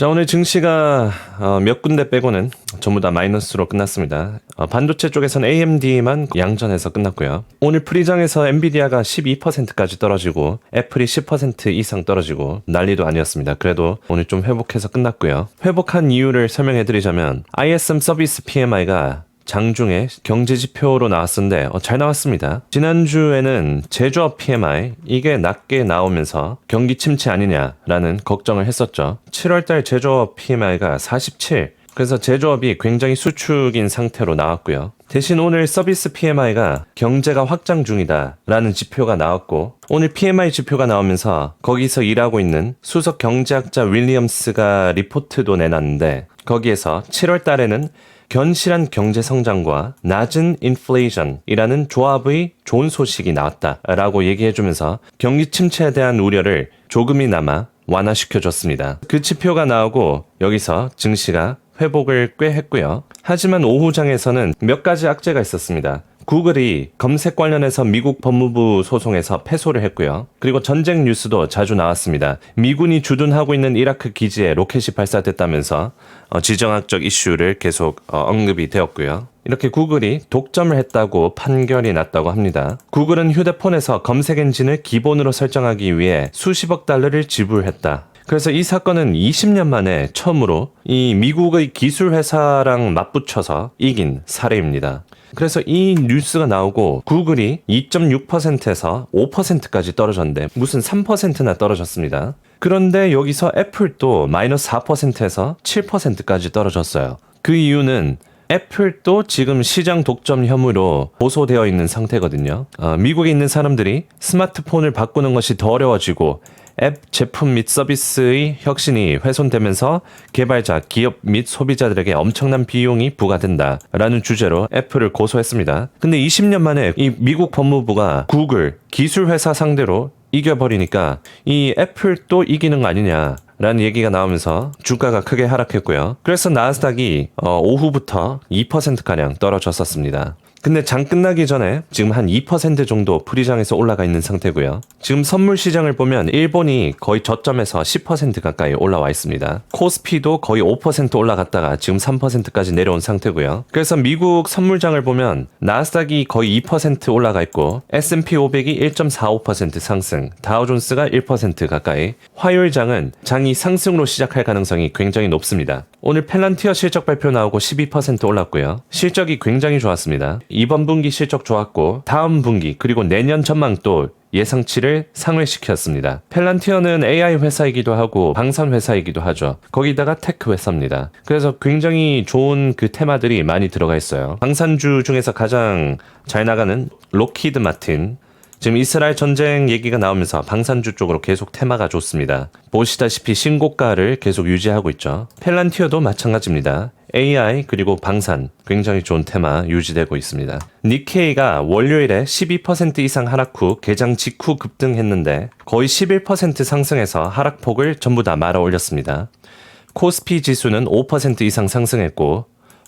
자, 오늘 증시가 몇 군데 빼고는 전부 다 마이너스로 끝났습니다. 반도체 쪽에서는 AMD만 양전해서 끝났고요. 오늘 프리장에서 엔비디아가 12%까지 떨어지고 애플이 10% 이상 떨어지고 난리도 아니었습니다. 그래도 오늘 좀 회복해서 끝났고요. 회복한 이유를 설명해드리자면 ISM 서비스 PMI가 장중에 경제지표로 나왔었는데 잘 나왔습니다. 지난주에는 제조업 PMI 이게 낮게 나오면서 경기 침체 아니냐라는 걱정을 했었죠. 7월달 제조업 PMI가 47, 그래서 제조업이 굉장히 수축인 상태로 나왔고요. 대신 오늘 서비스 PMI가 경제가 확장 중이다 라는 지표가 나왔고, 오늘 PMI 지표가 나오면서 거기서 일하고 있는 수석 경제학자 윌리엄스가 리포트도 내놨는데, 거기에서 7월 달에는 견실한 경제 성장과 낮은 인플레이션이라는 조합의 좋은 소식이 나왔다라고 얘기해주면서 경기 침체에 대한 우려를 조금이나마 완화시켜줬습니다. 그 지표가 나오고 여기서 증시가 회복을 꽤 했고요. 하지만 오후장에서는 몇 가지 악재가 있었습니다. 구글이 검색 관련해서 미국 법무부 소송에서 패소를 했고요. 그리고 전쟁 뉴스도 자주 나왔습니다. 미군이 주둔하고 있는 이라크 기지에 로켓이 발사됐다면서 지정학적 이슈를 계속 언급이 되었고요. 이렇게 구글이 독점을 했다고 판결이 났다고 합니다. 구글은 휴대폰에서 검색 엔진을 기본으로 설정하기 위해 수십억 달러를 지불했다. 그래서 이 사건은 20년 만에 처음으로 이 미국의 기술 회사랑 맞붙여서 이긴 사례입니다. 그래서 이 뉴스가 나오고 구글이 2.6%에서 5%까지 떨어졌는데 무슨 3%나 떨어졌습니다. 그런데 여기서 애플도 마이너스 4%에서 7%까지 떨어졌어요. 그 이유는 애플도 지금 시장 독점 혐의로 고소되어 있는 상태거든요. 미국에 있는 사람들이 스마트폰을 바꾸는 것이 더 어려워지고 앱 제품 및 서비스의 혁신이 훼손되면서 개발자, 기업 및 소비자들에게 엄청난 비용이 부과된다라는 주제로 애플을 고소했습니다. 근데 20년 만에 이 미국 법무부가 구글, 기술 회사 상대로 이겨버리니까 이 애플도 이기는 거 아니냐 라는 얘기가 나오면서 주가가 크게 하락했고요. 그래서 나스닥이 오후부터 2%가량 떨어졌었습니다. 근데 장 끝나기 전에 지금 한 2% 정도 프리장에서 올라가 있는 상태고요. 지금 선물 시장을 보면 일본이 거의 저점에서 10% 가까이 올라와 있습니다. 코스피도 거의 5% 올라갔다가 지금 3%까지 내려온 상태고요. 그래서 미국 선물장을 보면 나스닥이 거의 2% 올라가 있고 S&P 500이 1.45% 상승, 다우존스가 1% 가까이, 화요일장은 장이 상승으로 시작할 가능성이 굉장히 높습니다. 오늘 펠란티어 실적 발표 나오고 12% 올랐고요. 실적이 굉장히 좋았습니다. 이번 분기 실적 좋았고 다음 분기 그리고 내년 전망도 예상치를 상회시켰습니다. 펠란티어는 AI 회사이기도 하고 방산 회사이기도 하죠. 거기다가 테크 회사입니다. 그래서 굉장히 좋은 그 테마들이 많이 들어가 있어요. 방산주 중에서 가장 잘 나가는 로키드 마틴, 지금 이스라엘 전쟁 얘기가 나오면서 방산주 쪽으로 계속 테마가 좋습니다. 보시다시피 신고가를 계속 유지하고 있죠. 펠란티어도 마찬가지입니다. AI 그리고 방산 굉장히 좋은 테마 유지되고 있습니다. 니케이가 월요일에 12% 이상 하락 후 개장 직후 급등했는데 거의 11% 상승해서 하락폭을 전부 다 말아 올렸습니다. 코스피 지수는 5% 이상 상승했고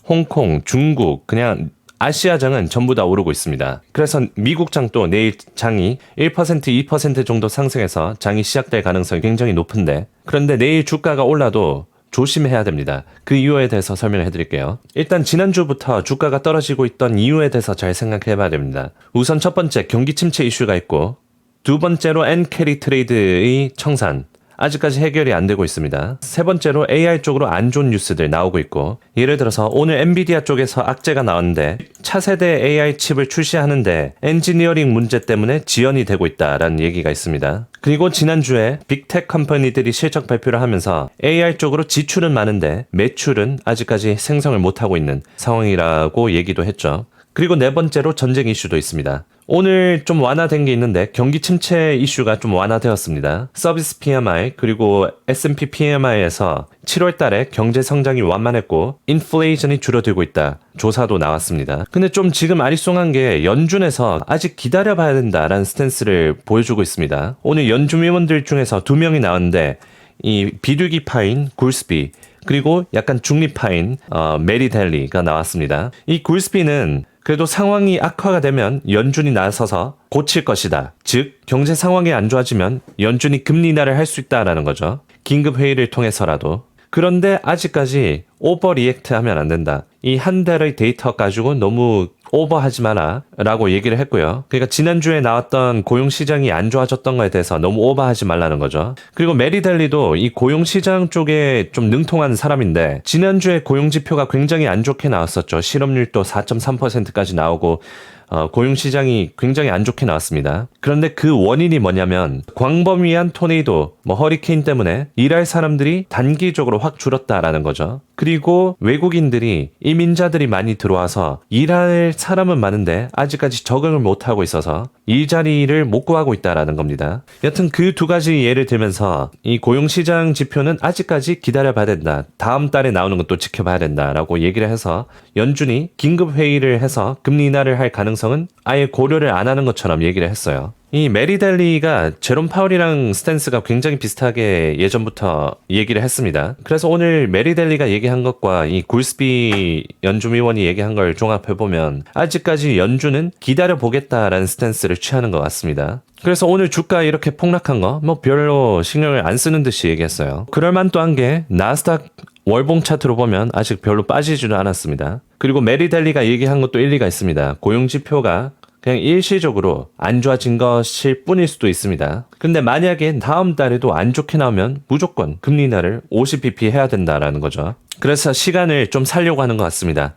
홍콩, 중국, 그냥 아시아장은 전부 다 오르고 있습니다. 그래서 미국장도 내일 장이 1%, 2% 정도 상승해서 장이 시작될 가능성이 굉장히 높은데, 그런데 내일 주가가 올라도 조심해야 됩니다. 그 이유에 대해서 설명을 해드릴게요. 일단 지난주부터 주가가 떨어지고 있던 이유에 대해서 잘 생각해봐야 됩니다. 우선 첫 번째, 경기 침체 이슈가 있고, 두 번째로 엔캐리 트레이드의 청산, 아직까지 해결이 안 되고 있습니다. 세 번째로 AI 쪽으로 안 좋은 뉴스들 나오고 있고, 예를 들어서 오늘 엔비디아 쪽에서 악재가 나왔는데 차세대 AI 칩을 출시하는데 엔지니어링 문제 때문에 지연이 되고 있다라는 얘기가 있습니다. 그리고 지난주에 빅텍 컴퍼니들이 실적 발표를 하면서 AI 쪽으로 지출은 많은데 매출은 아직까지 생성을 못하고 있는 상황이라고 얘기도 했죠. 그리고 네 번째로 전쟁 이슈도 있습니다. 오늘 좀 완화된 게 있는데 경기 침체 이슈가 좀 완화되었습니다. 서비스 PMI 그리고 S&P PMI에서 7월 달에 경제 성장이 완만했고 인플레이션이 줄어들고 있다. 조사도 나왔습니다. 근데 좀 지금 아리송한 게 연준에서 아직 기다려봐야 된다라는 스탠스를 보여주고 있습니다. 오늘 연준 위원들 중에서 2명이 나왔는데 이 비둘기파인 굴스비 그리고 약간 중립파인 메리 델리가 나왔습니다. 이 굴스비는 그래도 상황이 악화가 되면 연준이 나서서 고칠 것이다. 즉 경제 상황이 안 좋아지면 연준이 금리 인하를 할 수 있다라는 거죠. 긴급 회의를 통해서라도. 그런데 아직까지 오버 리액트 하면 안 된다. 이 한 달의 데이터 가지고 너무 오버하지 마라 라고 얘기를 했고요. 그러니까 지난주에 나왔던 고용시장이 안 좋아졌던 거에 대해서 너무 오버하지 말라는 거죠. 그리고 메리델리도 이 고용시장 쪽에 좀 능통한 사람인데 지난주에 고용지표가 굉장히 안 좋게 나왔었죠. 실업률도 4.3%까지 나오고 고용시장이 굉장히 안 좋게 나왔습니다. 그런데 그 원인이 뭐냐면 광범위한 토네이도, 허리케인 때문에 일할 사람들이 단기적으로 확 줄었다라는 거죠. 그리고 외국인들이 이민자들이 많이 들어와서 일할 사람은 많은데 아직까지 적응을 못하고 있어서 일자리를 못 구하고 있다라는 겁니다. 여튼 그 두 가지 예를 들면서 이 고용시장 지표는 아직까지 기다려봐야 된다. 다음 달에 나오는 것도 지켜봐야 된다라고 얘기를 해서 연준이 긴급회의를 해서 금리 인하를 할 가능성은 아예 고려를 안 하는 것처럼 얘기를 했어요. 이 메리델리가 제롬 파월이랑 스탠스가 굉장히 비슷하게 예전부터 얘기를 했습니다. 그래서 오늘 메리델리가 얘기한 것과 이 굴스비 연준위원이 얘기한 걸 종합해보면 아직까지 연준은 기다려보겠다라는 스탠스를 취하는 것 같습니다. 그래서 오늘 주가 이렇게 폭락한 거 별로 신경을 안 쓰는 듯이 얘기했어요. 그럴만도 한 게 나스닥 월봉 차트로 보면 아직 별로 빠지지도 않았습니다. 그리고 메리델리가 얘기한 것도 일리가 있습니다. 고용지표가 그냥 일시적으로 안 좋아진 것일 뿐일 수도 있습니다. 근데 만약에 다음 달에도 안 좋게 나오면 무조건 금리 인하를 50bp 해야 된다라는 거죠. 그래서 시간을 좀 살려고 하는 것 같습니다.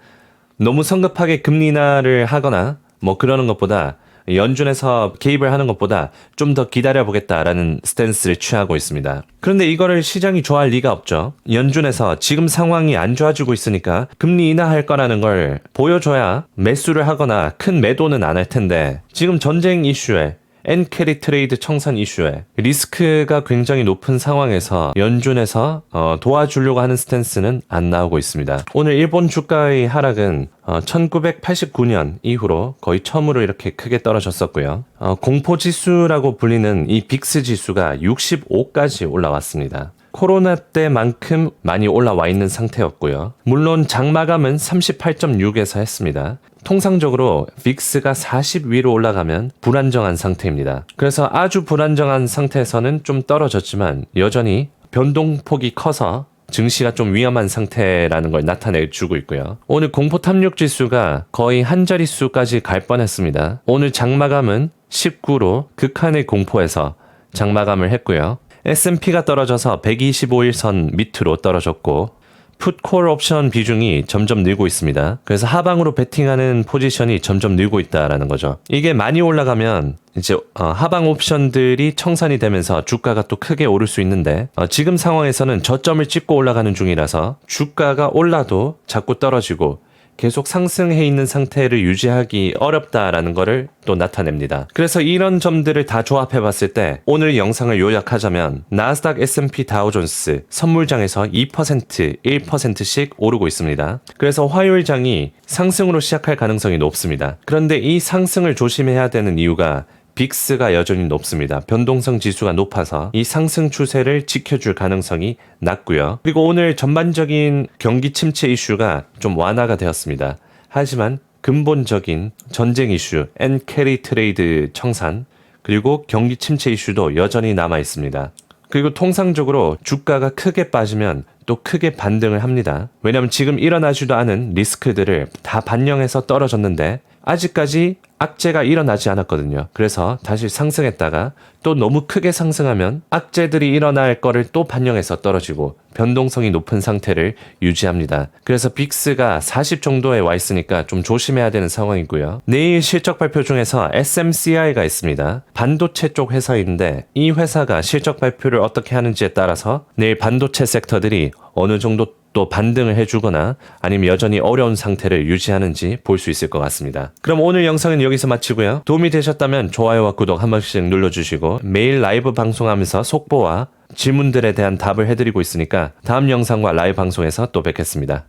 너무 성급하게 금리 인하를 하거나 그러는 것보다 연준에서 개입을 하는 것보다 좀 더 기다려보겠다라는 스탠스를 취하고 있습니다. 그런데 이거를 시장이 좋아할 리가 없죠. 연준에서 지금 상황이 안 좋아지고 있으니까 금리 인하할 거라는 걸 보여줘야 매수를 하거나 큰 매도는 안 할 텐데 지금 전쟁 이슈에 엔캐리 트레이드 청산 이슈에 리스크가 굉장히 높은 상황에서 연준에서 도와주려고 하는 스탠스는 안 나오고 있습니다. 오늘 일본 주가의 하락은 1989년 이후로 거의 처음으로 이렇게 크게 떨어졌었고요. 공포지수라고 불리는 이 빅스 지수가 65까지 올라왔습니다. 코로나 때만큼 많이 올라와 있는 상태였고요. 물론 장마감은 38.6에서 했습니다. 통상적으로 빅스가 40 위로 올라가면 불안정한 상태입니다. 그래서 아주 불안정한 상태에서는 좀 떨어졌지만 여전히 변동폭이 커서 증시가 좀 위험한 상태라는 걸 나타내주고 있고요. 오늘 공포 탐욕 지수가 거의 한 자릿수까지 갈 뻔했습니다. 오늘 장마감은 19로 극한의 공포에서 장마감을 했고요. S&P가 떨어져서 125일선 밑으로 떨어졌고 풋콜 옵션 비중이 점점 늘고 있습니다. 그래서 하방으로 베팅하는 포지션이 점점 늘고 있다라는 거죠. 이게 많이 올라가면 이제 하방 옵션들이 청산이 되면서 주가가 또 크게 오를 수 있는데 지금 상황에서는 저점을 찍고 올라가는 중이라서 주가가 올라도 자꾸 떨어지고 계속 상승해 있는 상태를 유지하기 어렵다라는 거를 또 나타냅니다. 그래서 이런 점들을 다 조합해 봤을 때 오늘 영상을 요약하자면 나스닥 S&P 다우존스 선물장에서 2%, 1%씩 오르고 있습니다. 그래서 화요일장이 상승으로 시작할 가능성이 높습니다. 그런데 이 상승을 조심해야 되는 이유가 빅스가 여전히 높습니다. 변동성 지수가 높아서 이 상승 추세를 지켜줄 가능성이 낮고요. 그리고 오늘 전반적인 경기 침체 이슈가 좀 완화가 되었습니다. 하지만 근본적인 전쟁 이슈, 엔캐리 트레이드 청산, 그리고 경기 침체 이슈도 여전히 남아 있습니다. 그리고 통상적으로 주가가 크게 빠지면 또 크게 반등을 합니다. 왜냐하면 지금 일어나지도 않은 리스크들을 다 반영해서 떨어졌는데 아직까지 악재가 일어나지 않았거든요. 그래서 다시 상승했다가 또 너무 크게 상승하면 악재들이 일어날 거를 또 반영해서 떨어지고 변동성이 높은 상태를 유지합니다. 그래서 빅스가 40 정도에 와 있으니까 좀 조심해야 되는 상황이고요. 내일 실적 발표 중에서 SMCI가 있습니다. 반도체 쪽 회사인데 이 회사가 실적 발표를 어떻게 하는지에 따라서 내일 반도체 섹터들이 어느 정도 또 반등을 해주거나 아니면 여전히 어려운 상태를 유지하는지 볼 수 있을 것 같습니다. 그럼 오늘 영상은 여기서 마치고요. 도움이 되셨다면 좋아요와 구독 한 번씩 눌러주시고 매일 라이브 방송하면서 속보와 질문들에 대한 답을 해드리고 있으니까 다음 영상과 라이브 방송에서 또 뵙겠습니다.